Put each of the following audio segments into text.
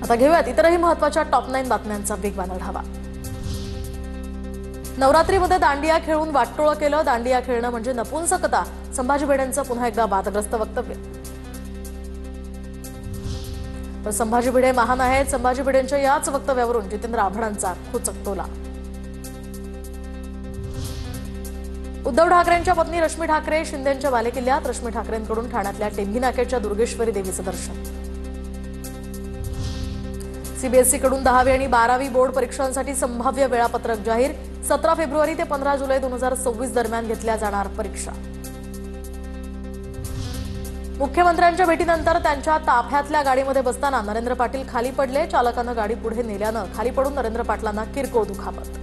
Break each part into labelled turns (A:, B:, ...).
A: आता घेऊयात इतरही महत्त्वाच्या टॉप 9 बातम्यांचा वेगवान आढावा। नवरात्रीमध्ये दांडिया खेळून वाटोळं केलं, दांडिया खेळणं म्हणजे नपुंसकता, संभाजी भिडेंचं पुन्हा एकदा वादग्रस्त वक्तव्य। तर संभाजी भिडे महान आहेत, संभाजी भिडेंच्या याच वक्तव्यावरून जितेंद्र आव्हाडांचा खोचक टोला। उद्धव ठाकरेंच्या पत्नी रश्मी ठाकरे शिंदेंच्या बालेकिल्ल्यात, रश्मी ठाकरेंकडून ठाण्यातल्या टेंभी नाक्याच्या दुर्गेश्वरी देवीचं दर्शन। सीबीएसई कडून 10वी आणि 12वी बोर्ड परीक्षांसाठी संभाव्य वेळापत्रक जाहीर, 17 फेब्रुवारी ते 15 जुलै 2026 दरम्यान घेतल्या जाणार परीक्षा। मुख्यमंत्र्यांच्या भेटीनंतर त्यांच्या ताफ्यातल्या गाडीमध्ये बसताना नरेंद्र पाटील खाली पडले, चालकानं गाडी पुढे नेल्यानं खाली पडून नरेंद्र पाटलांना किरकोळ दुखापत।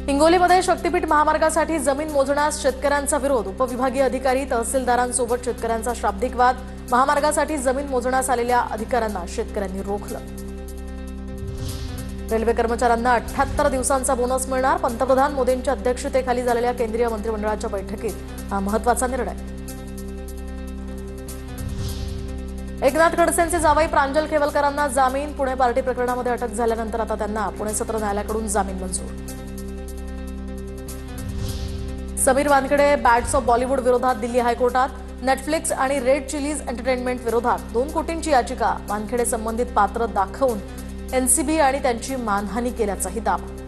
A: हिंगोलीमध्ये शक्तीपीठ महामार्गासाठी जमीन मोजण्यास शेतकऱ्यांचा विरोध, उपविभागीय अधिकारी तहसीलदारांसोबत शेतकऱ्यांचा शाब्दिक वाद, महामार्गासाठी जमीन मोजण्यास आलेल्या अधिकाऱ्यांना शेतकऱ्यांनी रोखलं। रेल्वे कर्मचाऱ्यांना 78 दिवसांचा बोनस मिळणार, पंतप्रधान मोदींच्या अध्यक्षतेखाली झालेल्या केंद्रीय मंत्रिमंडळाच्या बैठकीत हा महत्त्वाचा निर्णय। एकनाथ खडसेंचे जावई प्रांजल खेवलकरांना जामीन, पुणे पार्टी प्रकरणामध्ये अटक झाल्यानंतर आता त्यांना पुणे सत्र न्यायालयाकडून जामीन मंजूर। समीर वानखेडे बॅड्स ऑफ बॉलिवूड विरोधात दिल्ली हायकोर्टात, नेटफ्लिक्स आणि रेड चिलीज एंटरटेनमेंट विरोधात 2 कोटींची याचिका, वानखेडे संबंधित पात्र दाखवून एनसीबी आणि त्यांची मानहानी केल्याचाही दावा।